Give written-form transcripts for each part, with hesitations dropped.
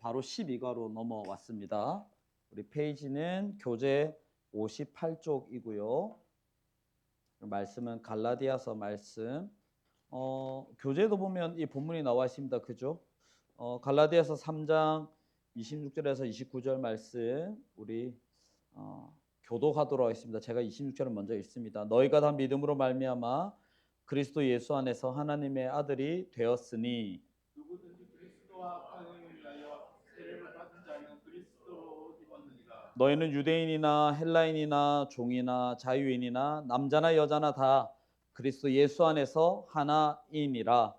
바로 12가로 넘어왔습니다. 우리 페이지는 교재 58쪽이고요. 말씀은 갈라디아서 말씀. 교재도 보면 이 본문이 나와 있습니다. 그죠? 갈라디아서 3장 26절에서 29절 말씀 우리 교독하도록 하겠습니다. 제가 26절을 먼저 읽습니다. 너희가 다 믿음으로 말미암아 그리스도 예수 안에서 하나님의 아들이 되었으니 누구든지 그리스도와 하나님을 위하여 세례를 받은 자는 그리스도로 입었느니라. 너희는 유대인이나 헬라인이나 종이나 자유인이나 남자나 여자나 다 그리스도 예수 안에서 하나이니라.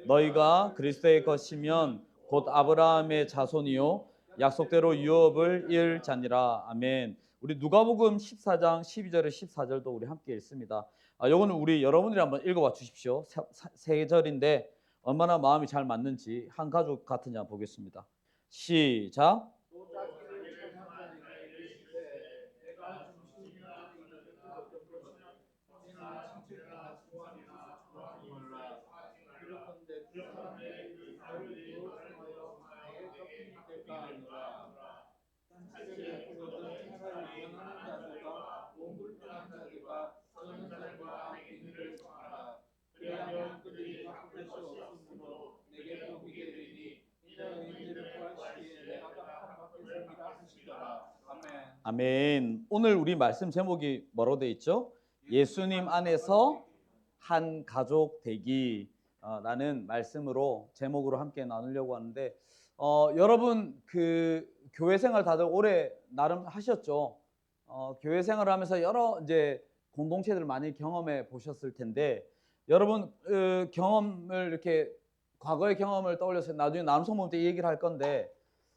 너희가 그리스도의 것이면 곧 아브라함의 자손이요 약속대로 유업을 이을 자니라. 아멘. 우리 누가복음 14장 12절에 14절도 우리 함께 읽습니다. 요거는 우리 여러분들이 한번 읽어봐 주십시오. 세 절인데 얼마나 마음이 잘 맞는지 한 가족 같은지 한번 보겠습니다. 시작. 아멘. 오늘 우리 말씀 제목이 뭐로 되어 있죠? 예수님 안에서 한 가족 되기 라는 말씀으로 제목으로 함께 나누려고 하는데 여러분 그 교회 생활 다들 오래 나름 하셨죠? 교회 생활을 하면서 여러 이제 공동체들을 많이 경험해 보셨을 텐데 여러분 경험을 이렇게 과거의 경험을 떠올려서 나중에 나눔 성모 때 얘기를 할 건데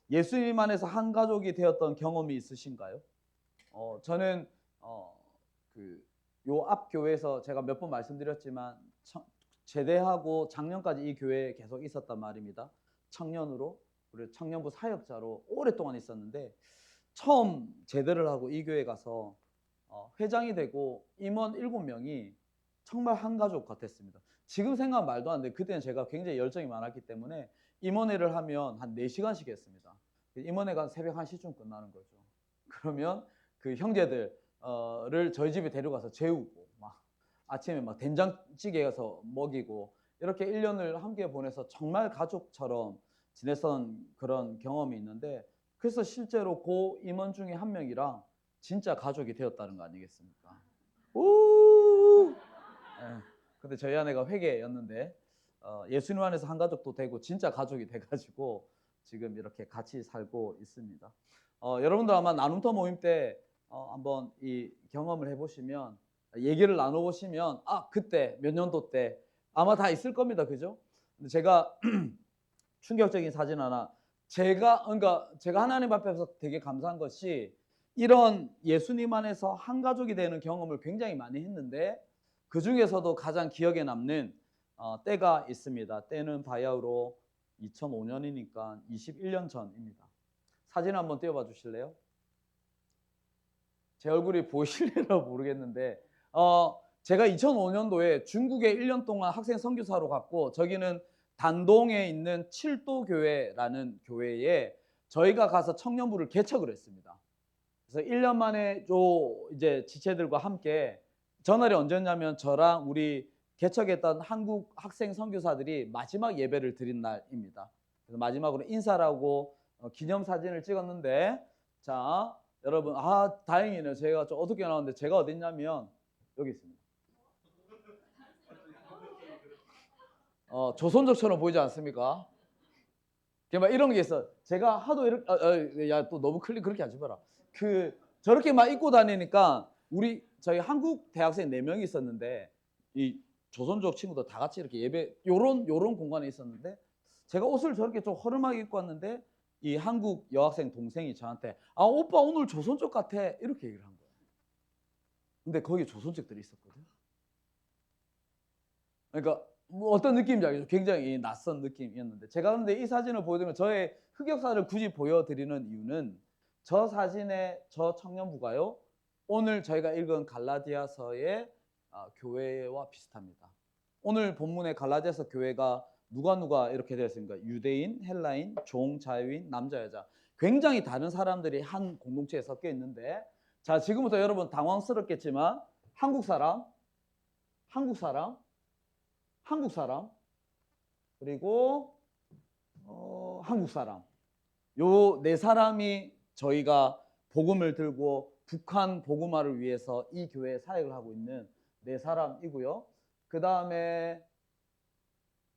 예수님 안에서 한 가족이 되었던 경험이 있으신가요? 저는 그 요 앞 교회에서 제가 몇 번 말씀드렸지만 제대하고 작년까지 이 교회에 계속 있었단 말입니다. 청년으로 그리고 청년부 사역자로 오랫동안 있었는데 처음 제대를 하고 이 교회 가서 회장이 되고 임원 7명이 정말 한 가족 같았습니다. 지금 생각하면 말도 안 돼. 그때는 제가 굉장히 열정이 많았기 때문에 임원회를 하면 한 4시간씩 했습니다. 임원회가 새벽 1시쯤 끝나는 거죠. 그러면 그 형제들을 저희 집에 데려가서 재우고 막 아침에 막 된장찌개 가서 먹이고 이렇게 1년을 함께 보내서 정말 가족처럼 지냈던 그런 경험이 있는데 그래서 실제로 고 임원 중에 한 명이랑 진짜 가족이 되었다는 거 아니겠습니까? 우! 네. 근데 저희 아내가 회계였는데 예수님 안에서 한 가족도 되고 진짜 가족이 돼가지고 지금 이렇게 같이 살고 있습니다. 여러분들 아마 나눔터 모임 때 한번 이 경험을 해보시면 얘기를 나눠보시면 그때 몇 년도 때 아마 다 있을 겁니다. 그죠? 근데 제가 충격적인 사진 하나 제가 하나님 앞에서 되게 감사한 것이 이런 예수님 안에서 한 가족이 되는 경험을 굉장히 많이 했는데 그 중에서도 가장 기억에 남는 때가 있습니다. 때는 바야흐로 2005년이니까 21년 전입니다. 사진 한번 띄워봐 주실래요? 제 얼굴이 보이실래나 모르겠는데 제가 2005년도에 중국에 1년 동안 학생 선교사로 갔고 저기는 단동에 있는 칠도교회라는 교회에 저희가 가서 청년부를 개척을 했습니다. 그래서 1년 만에 이제 지체들과 함께 전날이 언제냐면 저랑 우리 개척했던 한국 학생 선교사들이 마지막 예배를 드린 날입니다. 그래서 마지막으로 인사를 하고 기념사진을 찍었는데 자 여러분 다행이네요. 제가 좀 어둡게 나왔는데 제가 어딨냐면 여기 있습니다. 조선족처럼 보이지 않습니까? 막 이런 게 있어. 제가 하도 이렇게 야 또 너무 그렇게 하지 마라. 저렇게 막 입고 다니니까 저희 한국 대학생 4명이 있었는데 이 조선족 친구들 다 같이 이렇게 예배 요런 공간에 있었는데 제가 옷을 저렇게 좀 허름하게 입고 왔는데 이 한국 여학생 동생이 저한테 오빠 오늘 조선족 같아 이렇게 얘기를 한 거예요. 근데 거기 조선족들이 있었거든요. 그러니까 뭐 어떤 느낌인지 알겠죠? 굉장히 낯선 느낌이었는데 제가 근데 이 사진을 보여드리면 저의 흑역사를 굳이 보여드리는 이유는 저 사진의 저 청년부가요 오늘 저희가 읽은 갈라디아서의 교회와 비슷합니다. 오늘 본문의 갈라디아서 교회가 누가 이렇게 되었습니까? 유대인, 헬라인, 종, 자유인, 남자, 여자. 굉장히 다른 사람들이 한 공동체에 섞여 있는데, 자, 지금부터 여러분 당황스럽겠지만 한국 사람, 한국 사람, 한국 사람, 그리고 한국 사람. 요 네 사람이 저희가 복음을 들고 북한 복음화를 위해서 이 교회에 사역을 하고 있는 네 사람이고요. 그 다음에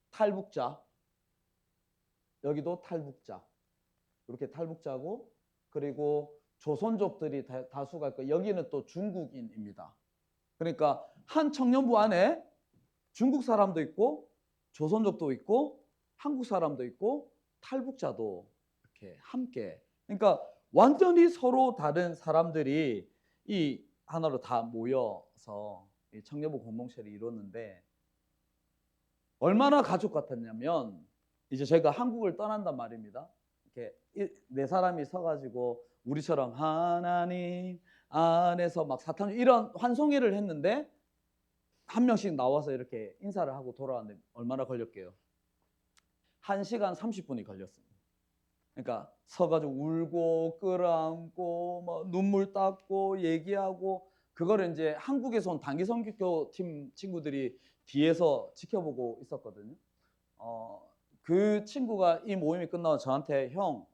탈북자, 여기도 탈북자, 이렇게 탈북자고, 그리고 조선족들이 다수가 있고, 여기는 또 중국인입니다. 그러니까 한 청년부 안에 중국 사람도 있고 조선족도 있고 한국 사람도 있고 탈북자도 이렇게 함께, 그러니까 완전히 서로 다른 사람들이 이 하나로 다 모여서 이 청년부 공동체를 이뤘는데, 얼마나 가족 같았냐면, 이제 저희가 한국을 떠난단 말입니다. 이렇게 네 사람이 서가지고 우리처럼 하나님 안에서 막 사탄 이런 환송회를 했는데, 한 명씩 나와서 이렇게 인사를 하고 돌아왔는데 얼마나 걸렸게요? 1시간 30분이 걸렸습니다. 그러니까 서가지고 울고 끌어안고 뭐 눈물 닦고 얘기하고, 그거를 이제 한국에서 온 단기 선교교 팀 친구들이 뒤에서 지켜보고 있었거든요. 그 친구가 이 모임이 끝나고 저한테, 형,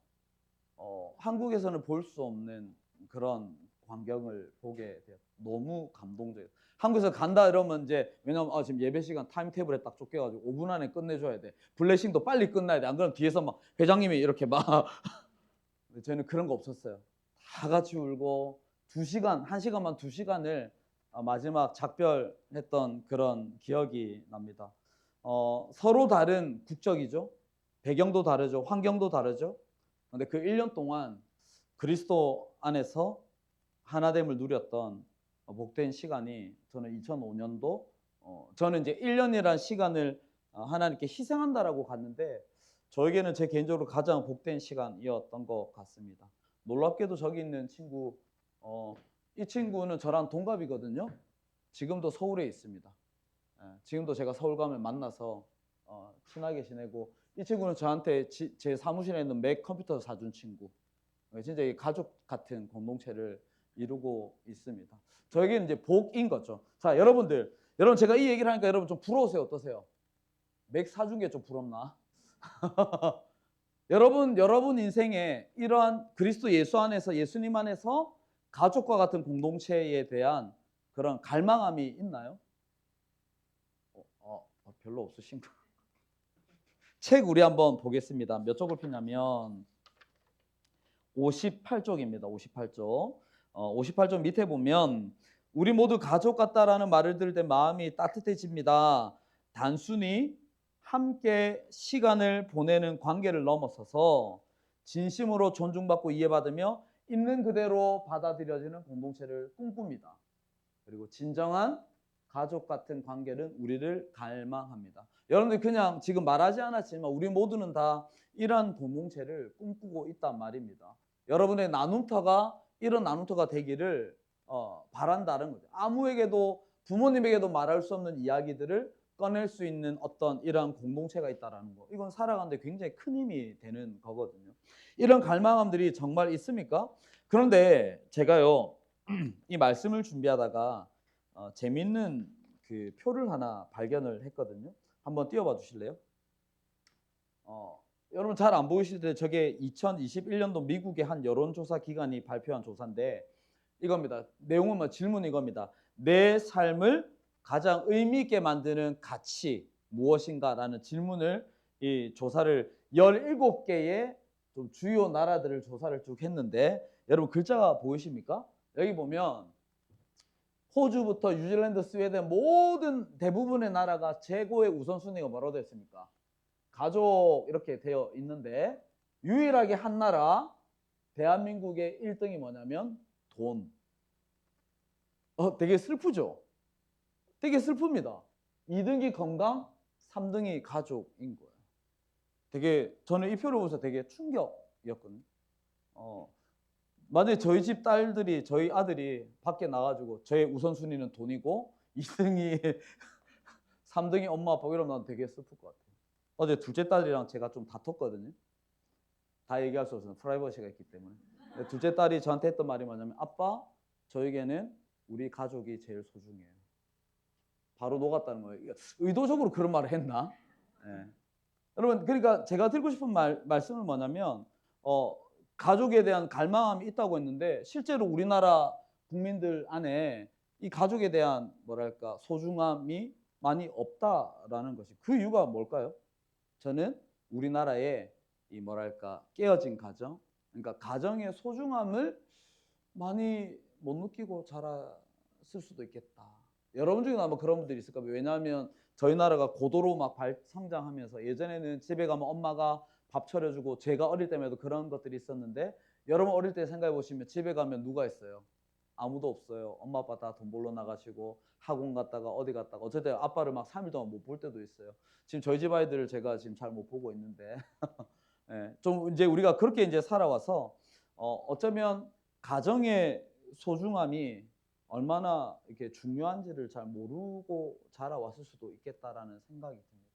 한국에서는 볼 수 없는 그런 광경을 보게 돼요. 너무 감동적이에요. 한국에서 간다 이러면 이제, 왜냐면 지금 예배 시간 타임테이블에 딱 쫓겨가지고 5분 안에 끝내줘야 돼. 블레싱도 빨리 끝나야 돼. 안 그러면 뒤에서 막 회장님이 이렇게 막 저희는 그런 거 없었어요. 다 같이 울고 2시간, 1시간만 2시간을 마지막 작별했던 그런 기억이 납니다. 서로 다른 국적이죠. 배경도 다르죠. 환경도 다르죠. 근데 그 1년 동안 그리스도 안에서 하나됨을 누렸던 복된 시간이, 저는 2005년도 저는 이제 1년이란 시간을 하나님께 희생한다라고 갔는데, 저에게는 제 개인적으로 가장 복된 시간이었던 것 같습니다. 놀랍게도 저기 있는 친구, 이 친구는 저랑 동갑이거든요. 지금도 서울에 있습니다. 지금도 제가 서울 가면 만나서 친하게 지내고, 이 친구는 저한테 제 사무실에 있는 맥 컴퓨터 사준 친구. 진짜 가족 같은 공동체를 이루고 있습니다. 저에게는 이제 복인 거죠. 자, 여러분 제가 이 얘기를 하니까 여러분 좀 부러우세요? 어떠세요? 맥 사준 게 좀 부럽나? 여러분 인생에 이러한 그리스도 예수 안에서, 예수님 안에서 가족과 같은 공동체에 대한 그런 갈망함이 있나요? 별로 없으신가? 책 우리 한번 보겠습니다. 몇 쪽을 폈냐면 58쪽입니다. 58쪽. 58쪽 밑에 보면, 우리 모두 가족 같다라는 말을 들을 때 마음이 따뜻해집니다. 단순히 함께 시간을 보내는 관계를 넘어서서 진심으로 존중받고 이해받으며 있는 그대로 받아들여지는 공동체를 꿈꿉니다. 그리고 진정한 가족 같은 관계는 우리를 갈망합니다. 여러분들 그냥 지금 말하지 않았지만 우리 모두는 다 이러한 공동체를 꿈꾸고 있단 말입니다. 여러분의 나눔터가 이런 나눔터가 되기를 바란다는 거죠. 아무에게도, 부모님에게도 말할 수 없는 이야기들을 꺼낼 수 있는 어떤 이러한 공동체가 있다는 거, 이건 살아가는데 굉장히 큰 힘이 되는 거거든요. 이런 갈망함들이 정말 있습니까? 그런데 제가요 이 말씀을 준비하다가 재밌는 그 표를 하나 발견을 했거든요. 한번 띄워봐 주실래요? 여러분 잘 안 보이실 때 저게 2021년도 미국의 한 여론조사 기관이 발표한 조사인데, 이겁니다. 내용은 뭐 질문 이겁니다. 내 삶을 가장 의미 있게 만드는 가치 무엇인가라는 질문을, 이 조사를 17개의 좀 주요 나라들을 조사를 쭉 했는데, 여러분 글자가 보이십니까? 여기 보면 호주부터 뉴질랜드, 스웨덴 모든 대부분의 나라가 최고의 우선순위가 뭐라고 되어 있습니까? 가족 이렇게 되어 있는데, 유일하게 한 나라 대한민국의 1등이 뭐냐면 돈. 되게 슬프죠? 되게 슬픕니다. 2등이 건강, 3등이 가족인 거예요. 되게 저는 이 표를 보면서 되게 충격이었거든요. 만약에 저희 집 딸들이, 저희 아들이 밖에 나가지고 저의 우선순위는 돈이고 2등이 3등이 엄마 아빠 이러면 난 되게 슬플 것 같아요. 어제 둘째 딸이랑 제가 좀 다퉜거든요. 다 얘기할 수 없어요. 프라이버시가 있기 때문에. 근데 둘째 딸이 저한테 했던 말이 뭐냐면 아빠, 저에게는 우리 가족이 제일 소중해요. 바로 녹았다는 거예요. 의도적으로 그런 말을 했나? 예. 여러분, 그러니까 제가 드리고 싶은 말씀은 뭐냐면 가족에 대한 갈망함이 있다고 했는데 실제로 우리나라 국민들 안에 이 가족에 대한 뭐랄까 소중함이 많이 없다라는 것이 그 이유가 뭘까요? 저는 우리나라의 이 뭐랄까 깨어진 가정, 그러니까 가정의 소중함을 많이 못 느끼고 자랐을 수도 있겠다. 여러분 중에 아마 그런 분들이 있을 거예요. 왜냐하면 저희 나라가 고도로 막 성장하면서 예전에는 집에 가면 엄마가 밥 차려주고 제가 어릴 때에도 그런 것들이 있었는데 여러분 어릴 때 생각해 보시면 집에 가면 누가 있어요? 아무도 없어요. 엄마 아빠 다 돈 벌러 나가시고 학원 갔다가 어디 갔다가 어쨌든 아빠를 막 3일 동안 못 볼 때도 있어요. 지금 저희 집 아이들을 제가 지금 잘 못 보고 있는데 예, 좀 이제 우리가 그렇게 이제 살아와서 어쩌면 가정의 소중함이 얼마나 이렇게 중요한지를 잘 모르고 자라왔을 수도 있겠다라는 생각이 듭니다.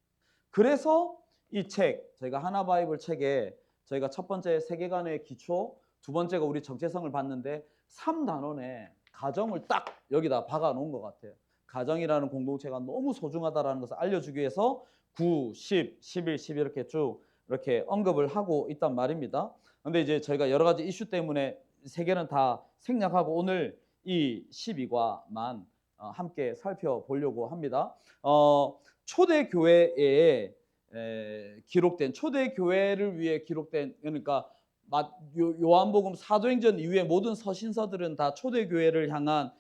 그래서 이 책, 저희가 하나 바이블 책에 저희가 첫 번째 세계관의 기초, 두 번째가 우리 정체성을 봤는데 3단원에 가정을 딱 여기다 박아 놓은 것 같아요. 가정이라는 공동체가 너무 소중하다라는 것을 알려주기 위해서 9, 10, 11, 12 이렇게 쭉 이렇게 언급을 하고 있단 말입니다. 근데 이제 저희가 여러 가지 이슈 때문에 세 개는 다 생략하고 오늘 이 12과만 함께 살펴보려고 합니다. 초대교회에 기록된 초대교회를 위해 기록된 그러니까 요한복음 사도행전 이후에 모든 서신서들은 다 초대교회를 향한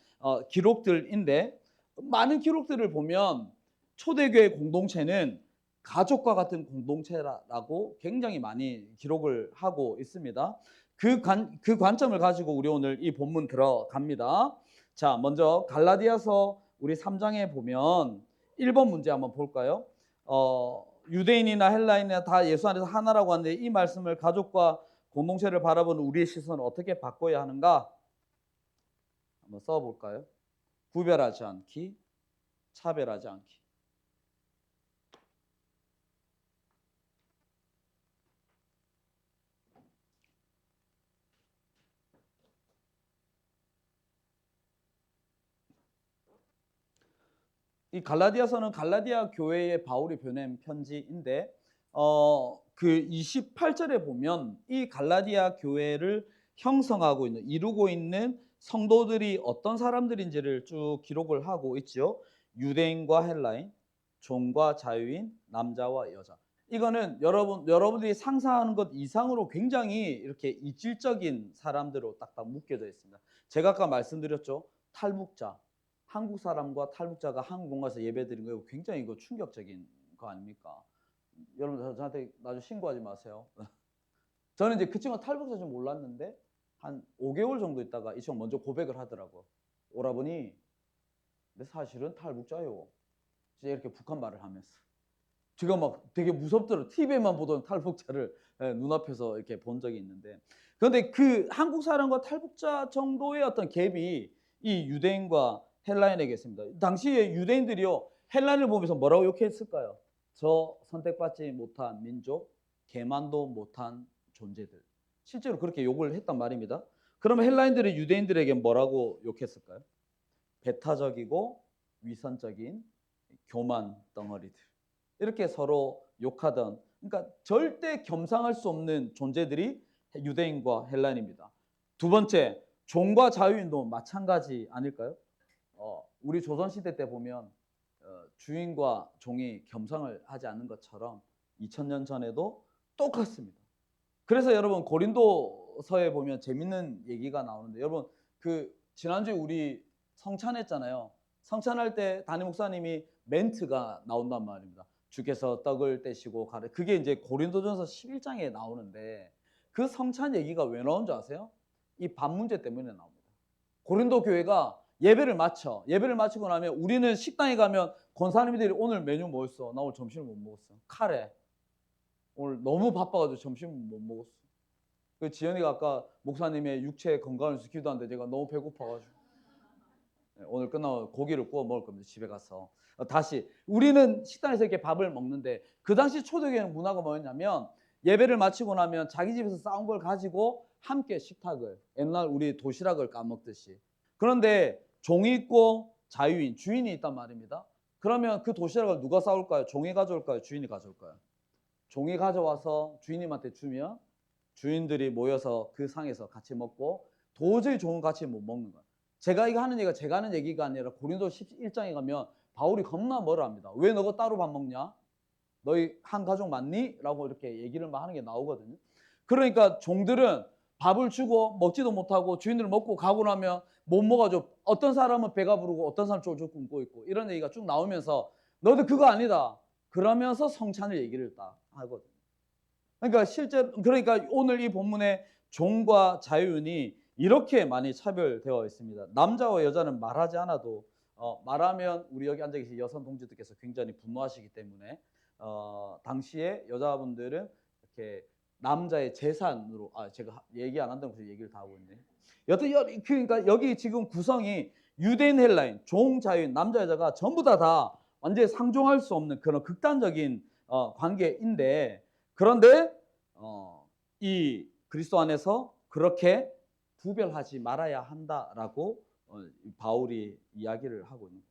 기록들인데 많은 기록들을 보면 초대교회 공동체는 가족과 같은 공동체라고 굉장히 많이 기록을 하고 있습니다. 그 관점을 가지고 우리 오늘 이 본문 들어갑니다. 자, 먼저 갈라디아서 우리 3장에 보면 1번 문제 한번 볼까요? 유대인이나 헬라인이나 다 예수 안에서 하나라고 하는데 이 말씀을 가족과 공동체를 바라보는 우리의 시선을 어떻게 바꿔야 하는가? 한번 써볼까요? 구별하지 않기, 차별하지 않기. 이 갈라디아서는 갈라디아 교회에 바울이 보낸 편지인데 그 28절에 보면 이 갈라디아 교회를 형성하고 있는 이루고 있는 성도들이 어떤 사람들인지를 쭉 기록을 하고 있죠. 유대인과 헬라인, 종과 자유인, 남자와 여자. 이거는 여러분들이 상상하는 것 이상으로 굉장히 이렇게 이질적인 사람들로 딱딱 묶여져 있습니다. 제가 아까 말씀드렸죠. 탈북자. 한국 사람과 탈북자가 한국 공간에서 예배드린 거 굉장히 이거 충격적인 거 아닙니까? 여러분 저한테 나중에 신고하지 마세요. 저는 이제 그 친구가 탈북자인지 몰랐는데 한 5개월 정도 있다가 이 친구가 먼저 고백을 하더라고. 오라버니, 내 사실은 탈북자요. 이렇게 북한 말을 하면서. 제가 막 되게 무섭더라고요. TV에만 보던 탈북자를 눈앞에서 이렇게 본 적이 있는데. 그런데 그 한국 사람과 탈북자 정도의 어떤 갭이 이 유대인과 헬라인에게 있습니다. 당시에 유대인들이요 헬라인을 보면서 뭐라고 욕했을까요? 저 선택받지 못한 민족, 개만도 못한 존재들. 실제로 그렇게 욕을 했단 말입니다. 그러면 헬라인들이 유대인들에게 뭐라고 욕했을까요? 배타적이고 위선적인 교만 덩어리들. 이렇게 서로 욕하던, 그러니까 절대 겸상할 수 없는 존재들이 유대인과 헬라인입니다. 두 번째, 종과 자유인도 마찬가지 아닐까요? 우리 조선시대 때 보면 주인과 종이 겸상을 하지 않는 것처럼 2000년 전에도 똑같습니다. 그래서 여러분 고린도서에 보면 재밌는 얘기가 나오는데 여러분 그 지난주에 우리 성찬했잖아요. 성찬할 때 담임 목사님이 멘트가 나온단 말입니다. 주께서 떡을 떼시고 가르 그게 이제 고린도전서 11장에 나오는데 그 성찬 얘기가 왜 나온 줄 아세요? 이 밥 문제 때문에 나옵니다. 고린도 교회가 예배를 마치고 나면 우리는 식당에 가면 권사님들이 오늘 메뉴 뭐였어? 나 오늘 점심을 못 먹었어. 카레. 오늘 너무 바빠가지고 점심을 못 먹었어. 그 지연이가 아까 목사님의 육체 건강을 위해서 기도하는데 제가 너무 배고파가지고 오늘 끝나고 고기를 구워 먹을 겁니다. 집에 가서. 다시 우리는 식당에서 이렇게 밥을 먹는데 그 당시 초대교회는 문화가 뭐였냐면 예배를 마치고 나면 자기 집에서 싸운 걸 가지고 함께 식탁을, 옛날 우리 도시락을 까먹듯이. 그런데 종이 있고 자유인, 주인이 있단 말입니다. 그러면 그 도시락을 누가 싸올까요? 종이 가져올까요? 주인이 가져올까요? 종이 가져와서 주인님한테 주면 주인들이 모여서 그 상에서 같이 먹고 도저히 종은 같이 못 먹는 거예요. 제가 이거 하는 얘기가 제가 하는 얘기가 아니라 고린도 11장에 가면 바울이 겁나 뭐라 합니다. 왜 너가 따로 밥 먹냐? 너희 한 가족 맞니? 라고 이렇게 얘기를 막 하는 게 나오거든요. 그러니까 종들은 밥을 주고 먹지도 못하고 주인들 먹고 가고 나면 못 먹어줘. 어떤 사람은 배가 부르고 어떤 사람은 쫄쫄 굶고 있고 이런 얘기가 쭉 나오면서 너도 그거 아니다. 그러면서 성찬을 얘기를 딱 하거든요. 그러니까 오늘 이 본문의 종과 자유인이 이렇게 많이 차별되어 있습니다. 남자와 여자는 말하지 않아도 말하면 우리 여기 앉아 계신 여성 동지들께서 굉장히 분노하시기 때문에 당시에 여자분들은 이렇게 남자의 재산으로 제가 얘기 안 한다고 얘기를 다 하고 있네. 여튼 그러니까 여기 지금 구성이 유대인 헬라인, 종 자유인, 남자 여자가 전부 다 완전히 상종할 수 없는 그런 극단적인 관계인데 그런데 이 그리스도 안에서 그렇게 구별하지 말아야 한다라고 바울이 이야기를 하고 있는 거죠.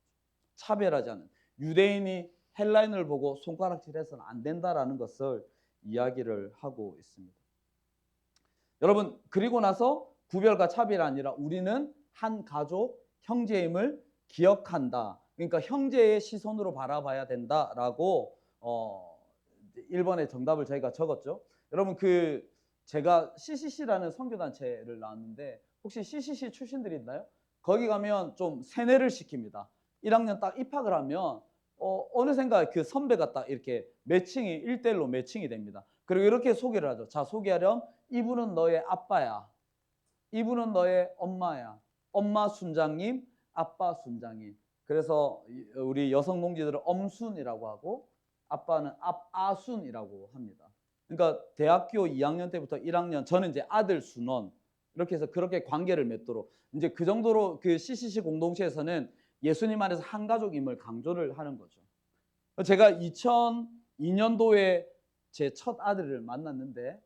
차별하지 않는 유대인이 헬라인을 보고 손가락질해서는 안 된다라는 것을 이야기를 하고 있습니다. 여러분 그리고 나서 구별과 차별이 아니라 우리는 한 가족 형제임을 기억한다. 그러니까 형제의 시선으로 바라봐야 된다라고 1번의 정답을 저희가 적었죠. 여러분 제가 CCC라는 선교단체를 나왔는데 혹시 CCC 출신들이 있나요? 거기 가면 좀 세뇌를 시킵니다. 1학년 딱 입학을 하면 어느샌가 그 선배가 딱 이렇게 매칭이 1대1로 매칭이 됩니다. 그리고 이렇게 소개를 하죠. 자, 소개하렴. 이분은 너의 아빠야. 이분은 너의 엄마야. 엄마 순장님, 아빠 순장님. 그래서 우리 여성 동지들은 엄순이라고 하고 아빠는 아순이라고 합니다. 그러니까 대학교 2학년 때부터 1학년 저는 이제 아들 순원 이렇게 해서 그렇게 관계를 맺도록 이제 그 정도로 그 CCC 공동체에서는 예수님 안에서 한 가족임을 강조를 하는 거죠. 제가 2002년도에 제 첫 아들을 만났는데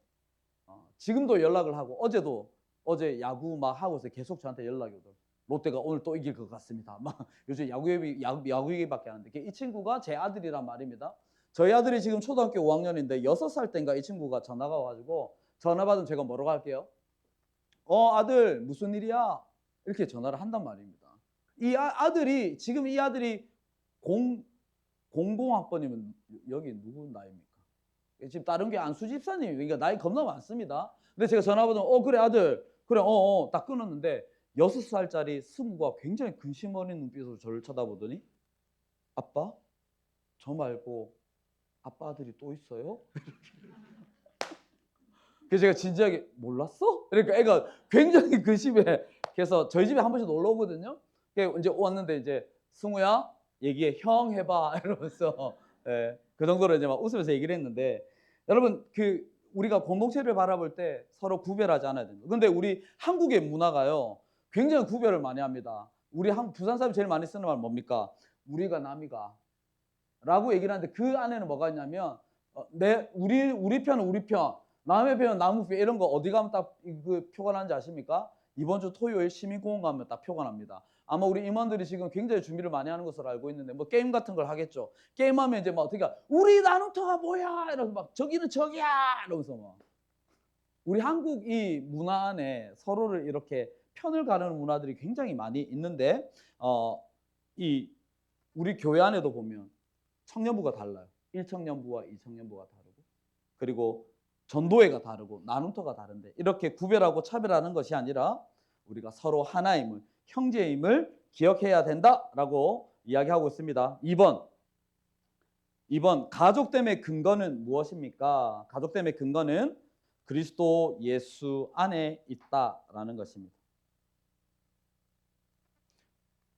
지금도 연락을 하고 어제 야구 막 하고서 계속 저한테 연락이 오더라고요. 롯데가 오늘 또 이길 것 같습니다. 막 요즘 야구 얘기밖에 안 하는데 이 친구가 제 아들이란 말입니다. 저희 아들이 지금 초등학교 5학년인데 6살 때인가 이 친구가 전화가 와가지고 전화 받으면 제가 뭐라고 할게요? 아들 무슨 일이야? 이렇게 전화를 한단 말입니다. 지금 이 아들이 00학번이면 여기 누구 나이입니까? 지금 다른 게 안수 집사님이 그러니까 나이 겁나 많습니다. 근데 제가 전화 받으면 그래 아들 그래 딱 끊었는데 6살짜리 승우가 굉장히 근심 어린 눈빛으로 저를 쳐다보더니 아빠 저 말고 아빠 아들이 또 있어요? 그래서 제가 진지하게 몰랐어? 그러니까 애가 굉장히 근심해. 그래서 저희 집에 한 번씩 놀러 오거든요. 이제 왔는데 이제 승우야 얘기해 형 해봐 이러면서 그 정도로 이제 막 웃으면서 얘기를 했는데 여러분 우리가 공동체를 바라볼 때 서로 구별하지 않아야 됩니다. 근데 우리 한국의 문화가요 굉장히 구별을 많이 합니다. 우리 부산 사람이 제일 많이 쓰는 말 뭡니까? 우리가 남이가 라고 얘기를 하는데 그 안에는 뭐가 있냐면 우리 편은 우리 편, 남의 편은 남의 편 이런 거 어디 가면 딱 그 표가 나는지 아십니까? 이번 주 토요일 시민공원 가면 딱 표가 납니다. 아마 우리 임원들이 지금 굉장히 준비를 많이 하는 것으로 알고 있는데 뭐 게임 같은 걸 하겠죠. 게임하면 이제 막 어떻게 우리 나눔터가 뭐야 이러면서 막 저기는 저기야 이러면서 막 우리 한국 이 문화 안에 서로를 이렇게 편을 가르는 문화들이 굉장히 많이 있는데 우리 교회 안에도 보면 청년부가 달라요. 1청년부와 2청년부가 다르고 그리고 전도회가 다르고 나눔터가 다른데 이렇게 구별하고 차별하는 것이 아니라 우리가 서로 하나임을 형제임을 기억해야 된다라고 이야기하고 있습니다. 2번 가족됨의 근거는 무엇입니까? 가족됨의 근거는 그리스도 예수 안에 있다라는 것입니다.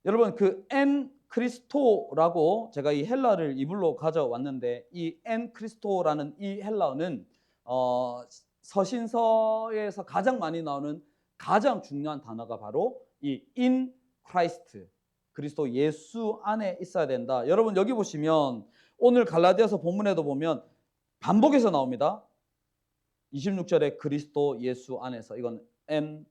여러분 엔 크리스토라고 제가 이 헬라를 이불로 가져왔는데 이 엔 크리스토라는 이 헬라어는 서신서에서 가장 많이 나오는 가장 중요한 단어가 바로 이 in Christ 그리스도 예수 안에 있어야 된다. 여러분 여기 보시면 오늘 갈라디아서 본문에도 보면 반복해서 나옵니다. 26절에 그리스도 예수 안에서, 이건 엔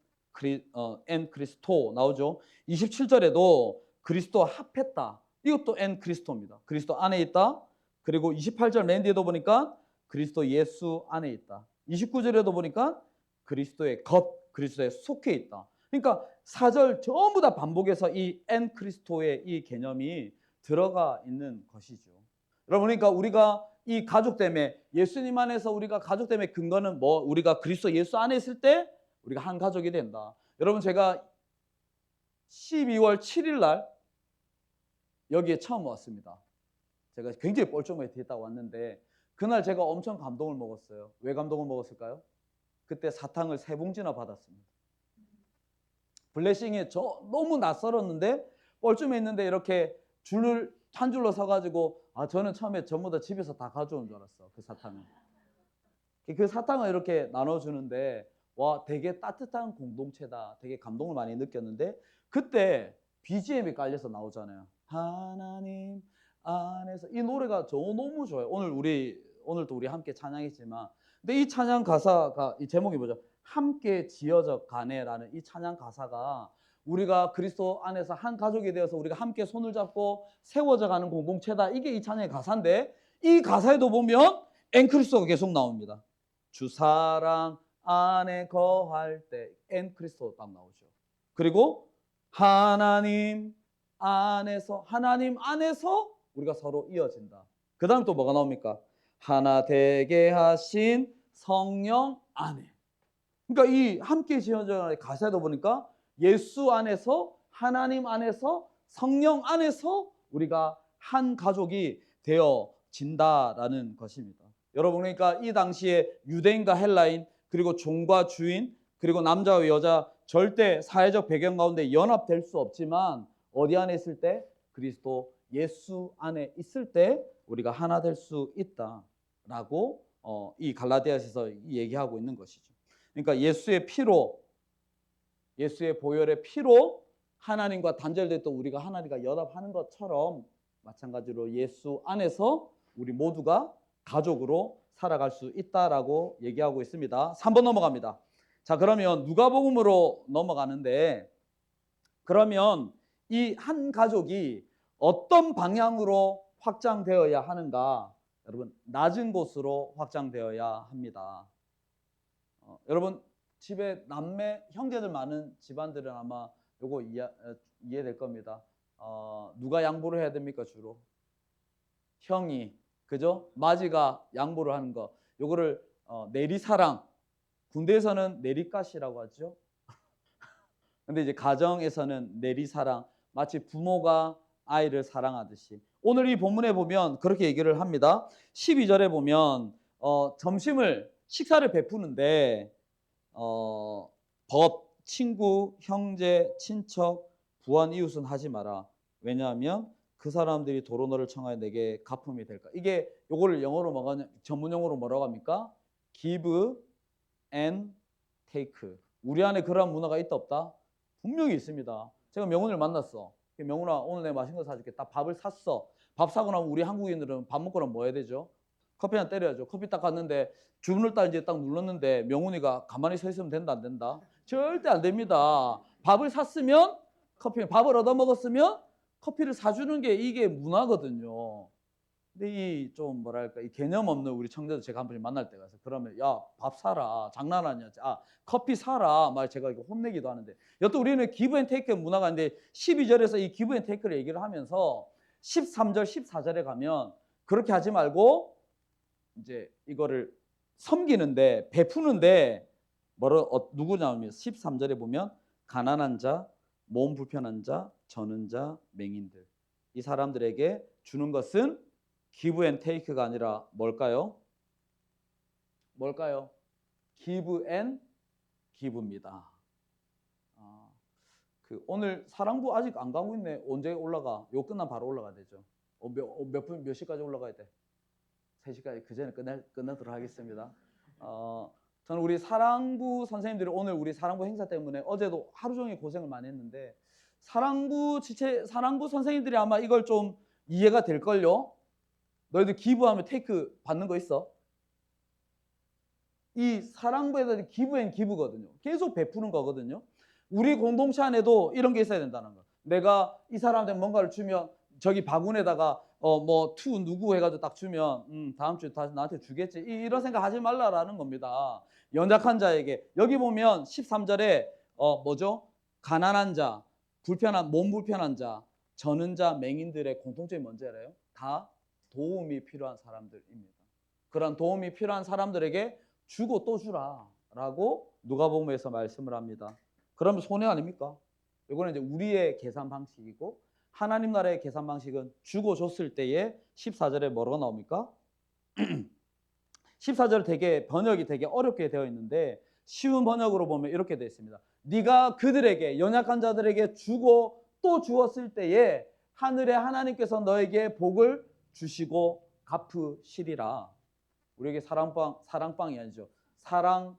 그리스토 나오죠. 27절에도 그리스도 합했다. 이것도 엔 그리스도입니다. 그리스도 안에 있다. 그리고 28절 맨 뒤에도 보니까 그리스도 예수 안에 있다. 29절에도 보니까 그리스도의 것, 그리스도에 속해 있다. 그러니까 4절 전부 다 반복해서 이 엔 그리스도의 이 개념이 들어가 있는 것이죠. 여러분, 그러니까 우리가 이 가족 때문에, 예수님 안에서 우리가 가족 때문에 근거는 뭐? 우리가 그리스도 예수 안에 있을 때 우리가 한 가족이 된다. 여러분, 제가 12월 7일 날 여기에 처음 왔습니다. 제가 굉장히 뻘쭘하게 됐다고 왔는데 그날 제가 엄청 감동을 먹었어요. 왜 감동을 먹었을까요? 그때 사탕을 3봉지나 받았습니다. 블레싱에 너무 낯설었는데 뻘쭘했는데 이렇게 한 줄로 서가지고, 저는 처음에 전부 다 집에서 다 가져온 줄 알았어. 그 사탕을. 그 사탕을 이렇게 나눠주는데 와, 되게 따뜻한 공동체다. 되게 감동을 많이 느꼈는데 그때 BGM이 깔려서 나오잖아요. 하나님 안에서. 이 노래가 저 너무 좋아요. 오늘도 우리 함께 찬양했지만, 근데 이 찬양 가사가, 이 제목이 뭐죠? 함께 지어져 가네라는 이 찬양 가사가 우리가 그리스도 안에서 한 가족이 되어서 우리가 함께 손을 잡고 세워져 가는 공동체다. 이게 이 찬양의 가사인데 이 가사에도 보면 엔 그리스도가 계속 나옵니다. 주 사랑 안에 거할 때 엔 그리스도 딱 나오죠. 그리고 하나님 안에서 우리가 서로 이어진다. 그 다음 또 뭐가 나옵니까? 하나 되게 하신 성령 안에. 그러니까 이 함께 지어져가는 가사에도 보니까 예수 안에서, 하나님 안에서, 성령 안에서 우리가 한 가족이 되어진다라는 것입니다. 여러분, 그러니까 이 당시에 유대인과 헬라인, 그리고 종과 주인, 그리고 남자와 여자 절대 사회적 배경 가운데 연합될 수 없지만 어디 안에 있을 때? 그리스도 예수 안에 있을 때 우리가 하나 될 수 있다라고 이 갈라디아서에서 얘기하고 있는 것이죠. 그러니까 예수의 피로, 예수의 보혈의 피로 하나님과 단절됐던 우리가 하나님과 연합하는 것처럼 마찬가지로 예수 안에서 우리 모두가 가족으로 살아갈 수 있다라고 얘기하고 있습니다. 3번 넘어갑니다. 자, 그러면 누가복음으로 넘어가는데, 그러면 이 한 가족이 어떤 방향으로 확장되어야 하는가? 여러분, 낮은 곳으로 확장되어야 합니다. 여러분, 집에 남매, 형제들 많은 집안들은 아마 요거 이해될 겁니다. 누가 양보를 해야 됩니까? 주로 형이, 그죠? 마지가 양보를 하는 거. 요거를 내리사랑, 군대에서는 내리가시라고 하죠. 근데 이제 가정에서는 내리사랑, 마치 부모가 아이를 사랑하듯이. 오늘 이 본문에 보면 그렇게 얘기를 합니다. 12절에 보면 식사를 베푸는데 친구, 형제, 친척, 부한 이웃은 하지 마라. 왜냐하면 그 사람들이 도로 너를 청하여 내게 갚음이 될까. 이게 요거를 영어로 전문 용어로 뭐라고 합니까? Give and take. 우리 안에 그러한 문화가 있다 없다? 분명히 있습니다. 제가 명훈이를 만났어. 명훈아, 오늘 내가 맛있는 거 사줄게. 딱 밥을 샀어. 밥 사고 나면 우리 한국인들은 밥 먹고 나면 뭐 해야 되죠? 커피 한 때려야죠. 커피 딱 갔는데 주문을 딱 이제 딱 눌렀는데 명훈이가 가만히 서 있으면 된다 안 된다? 절대 안 됩니다. 밥을 샀으면 밥을 얻어 먹었으면 커피를 사주는 게 이게 문화거든요. 근데 이 좀 뭐랄까, 이 개념 없는 우리 청자들 제가 한 번씩 만날 때가 있어요. 그러면 야, 밥 사라. 장난하냐? 커피 사라. 말 제가 이거 혼내기도 하는데. 여튼 우리는 기브 앤 테이크 문화가 있는데 12절에서 이 기브 앤 테이크를 얘기를 하면서 13절, 14절에 가면 그렇게 하지 말고 이제 이거를 섬기는데, 베푸는데 누구 나오면 13절에 보면 가난한 자, 몸 불편한 자, 저는 자, 맹인들. 이 사람들에게 주는 것은 give and take가 아니라 뭘까요? give and give입니다. 오늘 사랑부 아직 안 가고 있네. 언제 올라가? 요 끝나면 바로 올라가야 되죠. 몇 시까지 올라가야 돼? 3시까지. 그 전에 끝내도록 하겠습니다. 저는 우리 사랑부 선생님들이 오늘 우리 사랑부 행사 때문에 어제도 하루 종일 고생을 많이 했는데 사랑부 선생님들이 아마 이걸 좀 이해가 될걸요. 너희들 기부하면 테이크 받는 거 있어? 이 사랑부에다 기부엔 기부거든요. 계속 베푸는 거거든요. 우리 공동체 안에도 이런 게 있어야 된다는 거. 내가 이 사람한테 뭔가를 주면 저기 바구니에다가 투 누구 해가지고 딱 주면 다음 주에 다시 나한테 주겠지. 이런 생각 하지 말라라는 겁니다. 연약한 자에게. 여기 보면 13절에 뭐죠? 가난한 자, 몸 불편한 자, 저는 자, 맹인들의 공통점이 뭔지 알아요? 다 도움이 필요한 사람들입니다. 그런 도움이 필요한 사람들에게 주고 또 주라 라고 누가복음에서 말씀을 합니다. 그러면 손해 아닙니까? 이거는 이제 우리의 계산 방식이고, 하나님 나라의 계산 방식은 주고 줬을 때에 14절에 뭐라고 나옵니까? 14절 되게 번역이 되게 어렵게 되어 있는데 쉬운 번역으로 보면 이렇게 되어 있습니다. 네가 그들에게, 연약한 자들에게 주고 또 주었을 때에 하늘의 하나님께서 너에게 복을 주시고 갚으시리라. 우리에게 사랑방이 아니죠. 사랑부,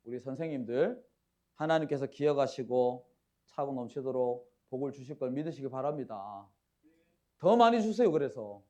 우리 선생님들 하나님께서 기억하시고 차고 넘치도록 복을 주실 걸 믿으시기 바랍니다. 더 많이 주세요. 그래서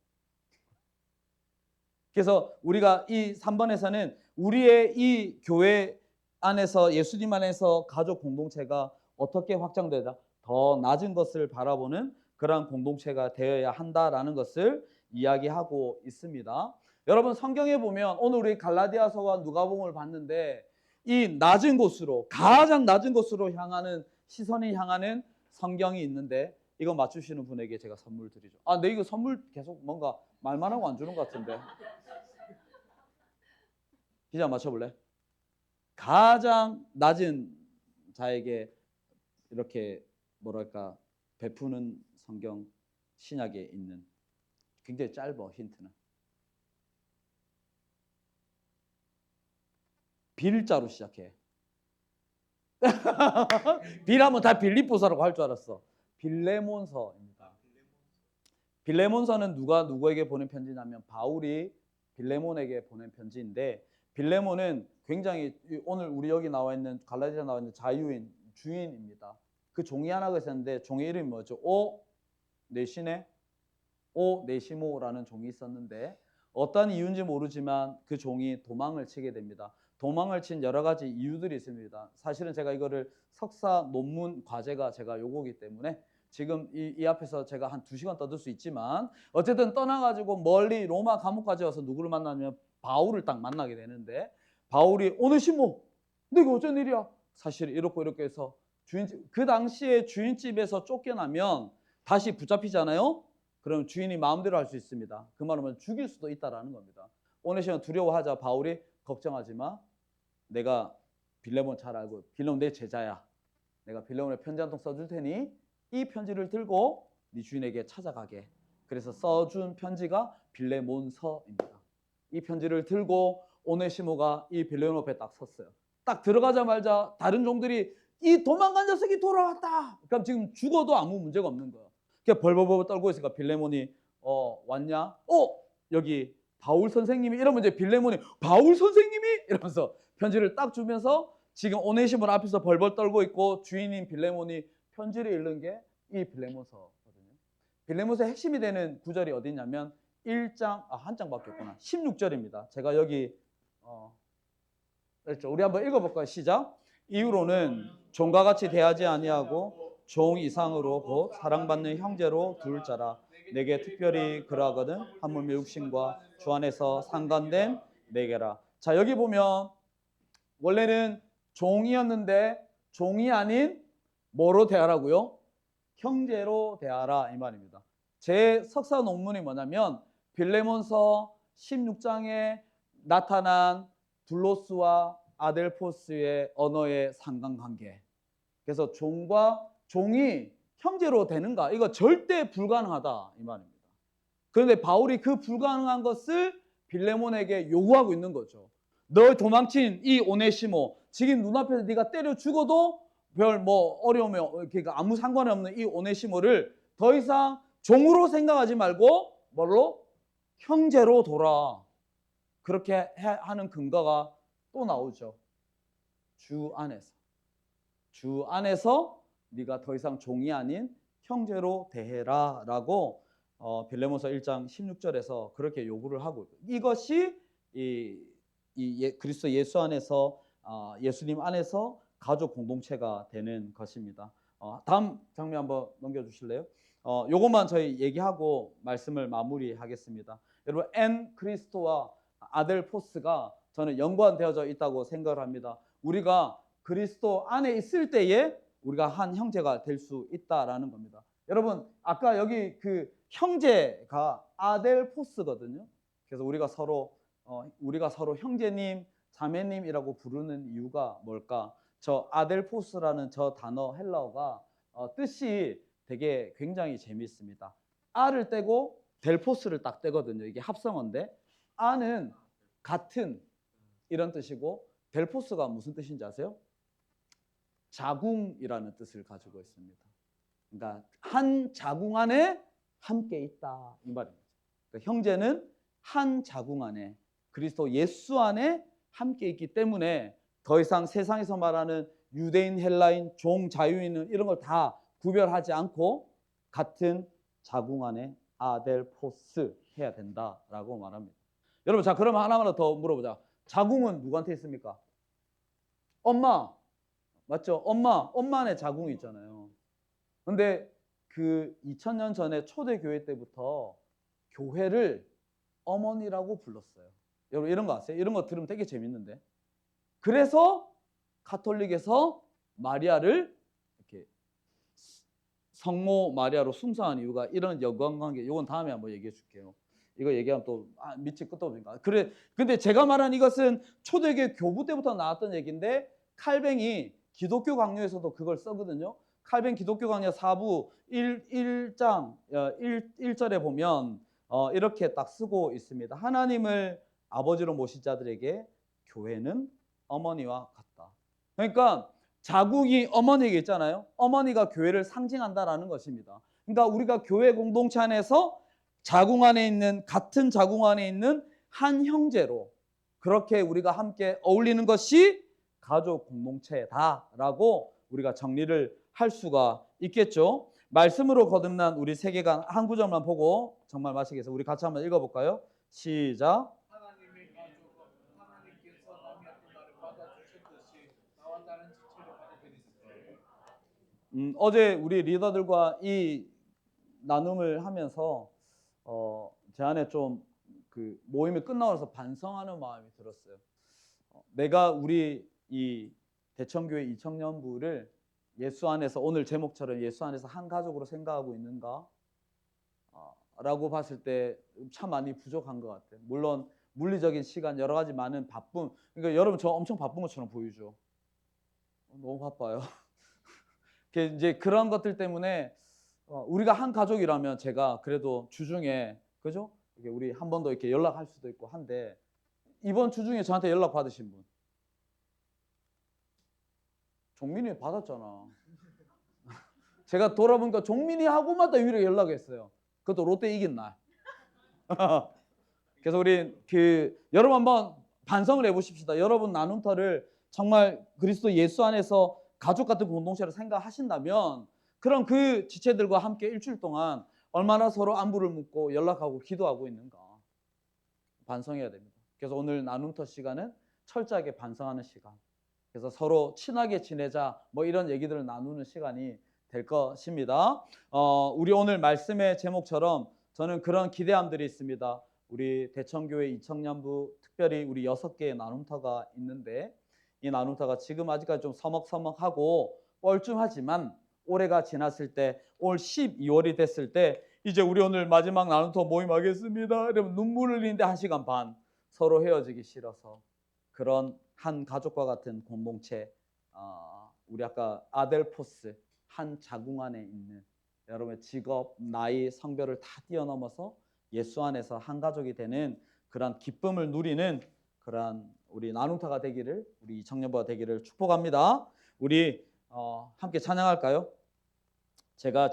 우리가 이 3번에서는 우리의 이 교회 안에서, 예수님 안에서 가족 공동체가 어떻게 확장되다 더 낮은 것을 바라보는 그러한 공동체가 되어야 한다라는 것을 이야기하고 있습니다. 여러분, 성경에 보면 오늘 우리 갈라디아서와 누가복음을 봤는데 이 낮은 곳으로, 가장 낮은 곳으로 향하는, 시선이 향하는 성경이 있는데 이거 맞추시는 분에게 제가 선물 드리죠. 네, 이거 선물 계속 뭔가 말만 하고 안 주는 것 같은데. 기자 맞춰볼래? 가장 낮은 자에게 이렇게 뭐랄까 베푸는 성경, 신약에 있는, 굉장히 짧아. 힌트는 빌자로 시작해. 빌하면 다 빌립보서라고 할 줄 알았어. 빌레몬서입니다. 빌레몬서는 누가 누구에게 보낸 편지냐면 바울이 빌레몬에게 보낸 편지인데, 빌레몬은 굉장히 오늘 우리 여기 나와 있는 갈라디아에 나와 있는 자유인, 주인입니다. 그 종이 하나가 있었는데 종의 이름이 뭐죠? 오네시모라는 종이 있었는데 어떤 이유인지 모르지만 그 종이 도망을 치게 됩니다. 도망을 친 여러 가지 이유들이 있습니다. 사실은 제가 이거를 석사 논문 과제가 제가 요거기 때문에 지금 이 앞에서 제가 한 2시간 떠들 수 있지만 어쨌든 떠나가지고 멀리 로마 감옥까지 와서 누구를 만나냐면 바울을 딱 만나게 되는데, 바울이 오네시모, 내가 어쩐 일이야? 사실 이렇고 이렇게 해서 그 당시에 주인집에서 쫓겨나면 다시 붙잡히잖아요. 그럼 주인이 마음대로 할 수 있습니다. 그 말은 죽일 수도 있다라는 겁니다. 오네시모 두려워하자 바울이 걱정하지 마. 내가 빌레몬 잘 알고, 빌레몬 내 제자야. 내가 빌레몬에 편지 한 통 써줄 테니 이 편지를 들고 네 주인에게 찾아가게. 그래서 써준 편지가 빌레몬서입니다. 이 편지를 들고 오네시모가 이 빌레몬 앞에 딱 섰어요. 딱 들어가자마자 다른 종들이 이 도망간 녀석이 돌아왔다. 그럼 지금 죽어도 아무 문제가 없는 거야. 그냥 벌벌벌 떨고 있으니까 빌레몬이 왔냐? 여기 바울 선생님이, 이러면 이제 빌레몬이 바울 선생님이 이러면서 편지를 딱 주면서 지금 오네시모 앞에서 벌벌 떨고 있고 주인인 빌레몬이 편지를 읽는 게 이 빌레몬서거든요. 빌레몬서의 핵심이 되는 구절이 어디 있냐면 1장, 한 장밖에 없구나. 16절입니다. 제가 여기 그렇죠. 우리 한번 읽어볼까요? 시작. 이후로는 종과 같이 대하지 아니하고 종 이상으로 곧 사랑받는 형제로 둘 자라. 내게 특별히 그러하거든 한 몸의 육신과 주 안에서 상관된 내게라. 자, 여기 보면 원래는 종이었는데 종이 아닌 뭐로 대하라고요? 형제로 대하라, 이 말입니다. 제 석사 논문이 뭐냐면 빌레몬서 16장에 나타난 둘로스와 아델포스의 언어의 상관관계. 그래서 종이 형제로 되는가? 이거 절대 불가능하다, 이 말입니다. 그런데 바울이 그 불가능한 것을 빌레몬에게 요구하고 있는 거죠. 너 도망친 이 오네시모, 지금 눈앞에서 네가 때려 죽어도 별 어려움이, 그러니까 아무 상관이 없는 이 오네시모를 더 이상 종으로 생각하지 말고 뭘로? 형제로 돌아. 그렇게 하는 근거가 또 나오죠. 주 안에서 네가 더 이상 종이 아닌 형제로 대해라라고 빌레몬서 1장 16절에서 그렇게 요구를 하고 있고, 이것이 그리스도 예수 안에서 예수님 안에서 가족 공동체가 되는 것입니다. 다음 장면 한번 넘겨주실래요? 요것만 저희 얘기하고 말씀을 마무리하겠습니다. 여러분, 엔 그리스도와 아델 포스가 저는 연관되어져 있다고 생각을 합니다. 우리가 그리스도 안에 있을 때에 우리가 한 형제가 될 수 있다라는 겁니다. 여러분, 아까 여기 그 형제가 아델 포스거든요. 그래서 우리가 서로 형제님, 자매님이라고 부르는 이유가 뭘까? 저 아델포스라는 저 단어 헬라어가 뜻이 되게 굉장히 재미있습니다. 아를 떼고 델포스를 딱 떼거든요. 이게 합성어인데, 아는 같은 이런 뜻이고, 델포스가 무슨 뜻인지 아세요? 자궁이라는 뜻을 가지고 있습니다. 그러니까 한 자궁 안에 함께 있다 이 말입니다. 그러니까 형제는 한 자궁 안에 그리스도 예수 안에 함께 있기 때문에 더 이상 세상에서 말하는 유대인, 헬라인, 종, 자유인은 이런 걸 다 구별하지 않고 같은 자궁 안에 아델포스 해야 된다라고 말합니다. 여러분, 자 그러면 하나만 더 물어보자. 자궁은 누구한테 있습니까? 엄마, 맞죠? 엄마 안에 자궁이 있잖아요. 근데 그 2000년 전에 초대교회 때부터 교회를 어머니라고 불렀어요. 여러분 이런 거 아세요? 이런 거 들으면 되게 재밌는데. 그래서 가톨릭에서 마리아를 이렇게 성모 마리아로 숭상한 이유가 이런 연관관계. 이건 다음에 한번 얘기해 줄게요. 이거 얘기하면 또 밑이 끝도 없으니까. 근데 제가 말한 이것은 초대교회 교부 때부터 나왔던 얘기인데, 칼뱅이 기독교 강요에서도 그걸 쓰거든요. 칼뱅 기독교 강요 4부 1장 1절에 보면 이렇게 딱 쓰고 있습니다. 하나님을 아버지로 모신 자들에게 교회는 어머니와 같다. 그러니까 자궁이 어머니에게 있잖아요. 어머니가 교회를 상징한다라는 것입니다. 그러니까 우리가 교회 공동체 안에서 자궁 안에 있는, 같은 자궁 안에 있는 한 형제로 그렇게 우리가 함께 어울리는 것이 가족 공동체다라고 우리가 정리를 할 수가 있겠죠. 말씀으로 거듭난 우리 세계관 한 구절만 보고 정말 마치겠습니다. 우리 같이 한번 읽어볼까요? 시작. 하나님의 가족은 하나님께서 남의 나를 받아주셨듯이 나와 다른 지체를 받아들이세요. 어제 우리 리더들과 이 나눔을 하면서 제 안에 좀 그 모임이 끝나고 나서 반성하는 마음이 들었어요. 내가 우리 이 대청교회 이청년부를 예수 안에서, 오늘 제목처럼 예수 안에서 한 가족으로 생각하고 있는가? 라고 봤을 때 참 많이 부족한 것 같아요. 물론 물리적인 시간, 여러 가지 많은 바쁨. 그러니까 여러분 저 엄청 바쁜 것처럼 보이죠? 너무 바빠요. 이제 그런 것들 때문에 우리가 한 가족이라면 제가 그래도 주중에, 그죠? 이게 우리 한 번 더 이렇게 연락할 수도 있고 한데, 이번 주중에 저한테 연락 받으신 분 종민이 받았잖아. 제가 돌아보니까 종민이 하고마다 유일하게 연락했어요. 그것도 롯데 이긴 날. 그래서 우리 여러분 한번 반성을 해보십시다. 여러분 나눔터를 정말 그리스도 예수 안에서 가족 같은 공동체로 생각하신다면, 그럼 그 지체들과 함께 일주일 동안 얼마나 서로 안부를 묻고 연락하고 기도하고 있는가 반성해야 됩니다. 그래서 오늘 나눔터 시간은 철저하게 반성하는 시간. 그래서 서로 친하게 지내자 뭐 이런 얘기들을 나누는 시간이 될 것입니다. 우리 오늘 말씀의 제목처럼 저는 그런 기대함들이 있습니다. 우리 대청교회 이청년부 특별히 우리 6개의 나눔터가 있는데, 이 나눔터가 지금 아직까지 좀 서먹서먹하고 뻘쭘하지만 올해가 지났을 때, 올 12월이 됐을 때 이제 우리 오늘 마지막 나눔터 모임하겠습니다. 이러면 눈물을 흘리는데 1시간 반 서로 헤어지기 싫어서 그런 한 가족과 같은 공동체, 우리 아까 아델포스, 한 자궁 안에 있는 여러분의 직업, 나이, 성별을 다 뛰어넘어서 예수 안에서 한 가족이 되는 그런 기쁨을 누리는 그런 우리 나눔터가 되기를, 우리 청년부가 되기를 축복합니다. 우리 함께 찬양할까요? 제가